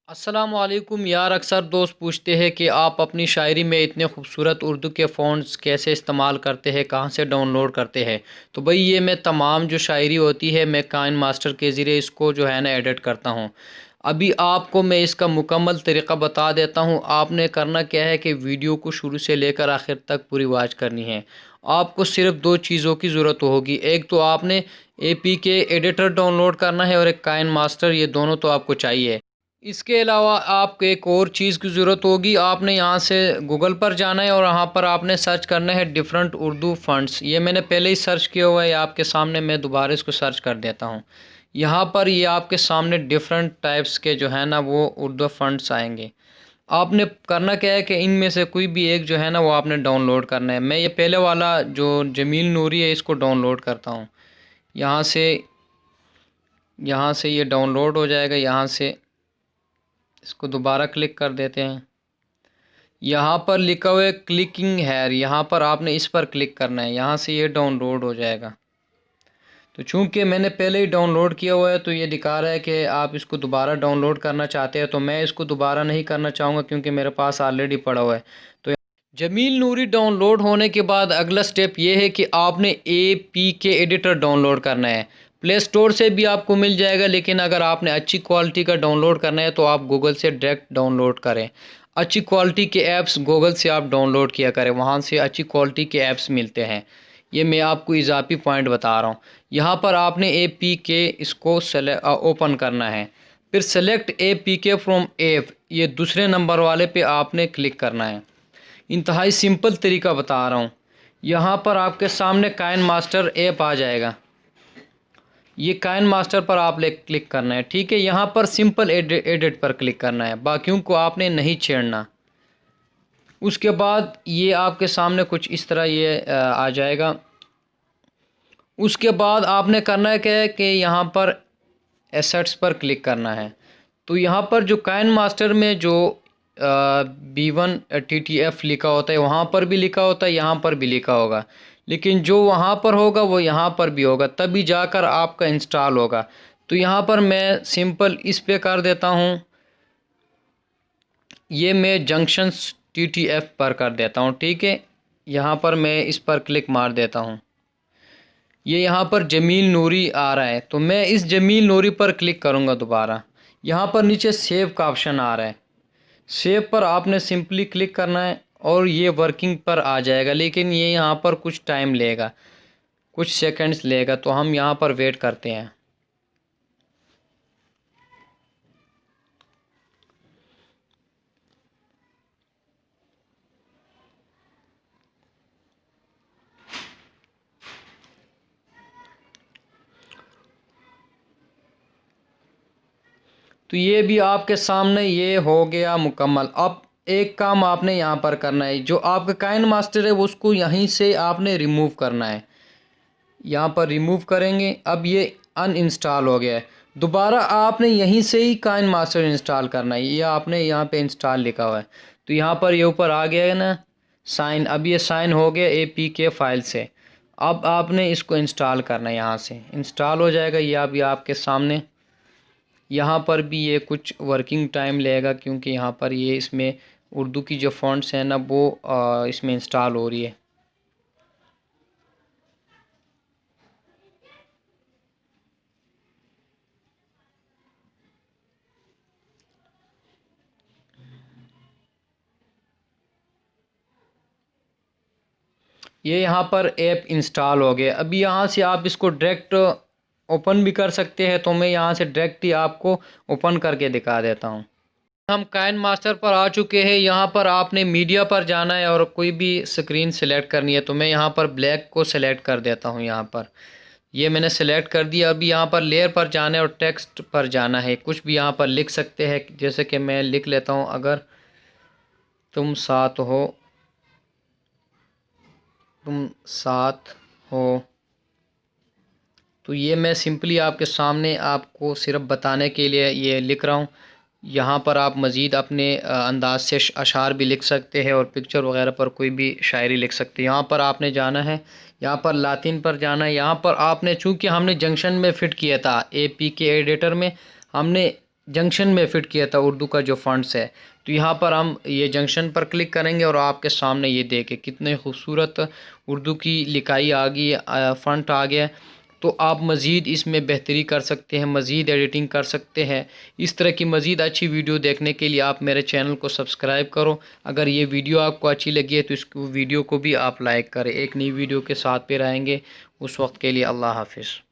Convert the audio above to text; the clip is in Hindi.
अस्सलामुअलैकुम यार। अक्सर दोस्त पूछते हैं कि आप अपनी शायरी में इतने खूबसूरत उर्दू के फ़ॉन्ट्स कैसे इस्तेमाल करते हैं, कहाँ से डाउनलोड करते हैं। तो भाई ये मैं तमाम जो शायरी होती है मैं काइन मास्टर के ज़रिए इसको जो है ना एडिट करता हूँ। अभी आपको मैं इसका मुकम्मल तरीक़ा बता देता हूँ। आपने करना क्या है कि वीडियो को शुरू से लेकर आखिर तक पूरी वॉच करनी है। आपको सिर्फ दो चीज़ों की ज़रूरत होगी। एक तो आपने APK एडिटर डाउनलोड करना है और एक काइन मास्टर, ये दोनों तो आपको चाहिए। इसके अलावा आपको एक और चीज़ की ज़रूरत होगी। आपने यहाँ से गूगल पर जाना है और यहाँ पर आपने सर्च करना है डिफरेंट उर्दू फ़ॉन्ट्स। ये मैंने पहले ही सर्च किया हुआ है आपके सामने, मैं दोबारा इसको सर्च कर देता हूँ। यहाँ पर ये आपके सामने डिफरेंट टाइप्स के जो है ना वो उर्दू फ़ॉन्ट्स आएंगे। आपने करना क्या है कि इनमें से कोई भी एक जो है ना वो आपने डाउनलोड करना है। मैं ये पहले वाला जो जमील नूरी है इसको डाउनलोड करता हूँ। यहाँ से यहाँ से ये डाउनलोड हो जाएगा। यहाँ से इसको दोबारा क्लिक कर देते हैं। यहाँ पर लिखा हुआ है क्लिकिंग हेयर, यहाँ पर आपने इस पर क्लिक करना है। यहाँ से ये डाउनलोड हो जाएगा। तो चूंकि मैंने पहले ही डाउनलोड किया हुआ है तो ये दिखा रहा है कि आप इसको दोबारा डाउनलोड करना चाहते हैं, तो मैं इसको दोबारा नहीं करना चाहूँगा क्योंकि मेरे पास ऑलरेडी पड़ा हुआ है। तो जमील नूरी डाउनलोड होने के बाद अगला स्टेप ये है कि आपने APK एडिटर डाउनलोड करना है। प्ले स्टोर से भी आपको मिल जाएगा, लेकिन अगर आपने अच्छी क्वालिटी का डाउनलोड करना है तो आप गूगल से डायरेक्ट डाउनलोड करें। अच्छी क्वालिटी के ऐप्स गूगल से आप डाउनलोड किया करें, वहाँ से अच्छी क्वालिटी के ऐप्स मिलते हैं। ये मैं आपको इजाफी पॉइंट बता रहा हूँ। यहाँ पर आपने APK इसको ओपन करना है। फिर सेलेक्ट APK फ्रॉम ऐप, ये दूसरे नंबर वाले पे आपने क्लिक करना है। इंतहाई सिंपल तरीका बता रहा हूँ। यहाँ पर आपके सामने काइन मास्टर ऐप आ जाएगा। ये काइन मास्टर पर आपने क्लिक करना है, ठीक है। यहाँ पर सिंपल एडिट पर क्लिक करना है, बाकियों को आपने नहीं छेड़ना। उसके बाद ये आपके सामने कुछ इस तरह ये आ जाएगा। उसके बाद आपने करना है क्या है कि यहाँ पर एसेट्स पर क्लिक करना है। तो यहाँ पर जो काइन मास्टर में जो B1TTF लिखा होता है वहाँ पर भी लिखा होता है, यहाँ पर भी लिखा होगा, लेकिन जो वहाँ पर होगा वो यहाँ पर भी होगा, तभी जाकर आपका इंस्टॉल होगा। तो यहाँ पर मैं सिंपल इस पे कर देता हूँ। ये मैं जंक्शंस TTF पर कर देता हूँ, ठीक है। यहाँ पर मैं इस पर क्लिक मार देता हूँ। ये यहाँ पर जमील नूरी आ रहा है, तो मैं इस जमील नूरी पर क्लिक करूँगा दोबारा। यहाँ पर नीचे सेव का ऑप्शन आ रहा है, सेव पर आपने सिंपली क्लिक करना है और ये वर्किंग पर आ जाएगा, लेकिन ये यहाँ पर कुछ टाइम लेगा, कुछ सेकंड्स लेगा, तो हम यहाँ पर वेट करते हैं। तो ये भी आपके सामने ये हो गया मुकम्मल। अब एक काम आपने यहाँ पर करना है, जो आपका काइन मास्टर है उसको यहीं से आपने रिमूव करना है। यहाँ पर रिमूव करेंगे। अब ये अनइंस्टॉल हो गया है। दोबारा आपने यहीं से ही काइन मास्टर इंस्टॉल करना है। ये आपने यहाँ पे इंस्टॉल लिखा हुआ है, तो यहाँ पर ये ऊपर आ गया है ना साइन। अब ये साइन हो गया APK फ़ाइल से। अब आपने इसको इंस्टॉल करना है, यहाँ से इंस्टॉल हो जाएगा। ये अभी आपके सामने। यहाँ पर भी ये कुछ वर्किंग टाइम लेगा, क्योंकि यहाँ पर ये इसमें उर्दू की जो फ़ॉन्ट्स हैं ना वो इसमें इंस्टॉल हो रही है। ये यहाँ पर ऐप इंस्टॉल हो गया। अभी यहाँ से आप इसको डायरेक्ट ओपन भी कर सकते हैं, तो मैं यहाँ से डायरेक्ट ही आपको ओपन करके दिखा देता हूँ। हम काइन मास्टर पर आ चुके हैं। यहाँ पर आपने मीडिया पर जाना है और कोई भी स्क्रीन सेलेक्ट करनी है, तो मैं यहाँ पर ब्लैक को सेलेक्ट कर देता हूँ। यहाँ पर ये मैंने सेलेक्ट कर दिया। अभी यहाँ पर लेयर पर जाना है और टेक्स्ट पर जाना है। कुछ भी यहाँ पर लिख सकते हैं, जैसे कि मैं लिख लेता हूँ, अगर तुम साथ हो, तुम साथ हो। तो ये मैं सिंपली आपके सामने आपको सिर्फ बताने के लिए ये लिख रहा हूँ। यहाँ पर आप मज़ीद अपने अंदाज से अशार भी लिख सकते हैं और पिक्चर वगैरह पर कोई भी शायरी लिख सकते हैं। यहाँ पर आपने जाना है, यहाँ पर लातिन पर जाना है। यहाँ पर आपने, चूँकि हमने जंक्शन में फ़िट किया था APK एडिटर में, हमने जंक्शन में फ़िट किया था उर्दू का जो फ़ॉन्ट्स है। तो यहाँ पर हम ये जंक्शन पर क्लिक करेंगे और आपके सामने ये देखें कितने खूबसूरत उर्दू की लिखाई आ गई, फ़ॉन्ट आ गया। तो आप मज़ीद इसमें बेहतरी कर सकते हैं, मज़ीद एडिटिंग कर सकते हैं। इस तरह की मज़ीद अच्छी वीडियो देखने के लिए आप मेरे चैनल को सब्सक्राइब करो। अगर ये वीडियो आपको अच्छी लगी है तो इस वीडियो को भी आप लाइक करें। एक नई वीडियो के साथ फिर आएंगे, उस वक्त के लिए अल्लाह हाफ़िज़।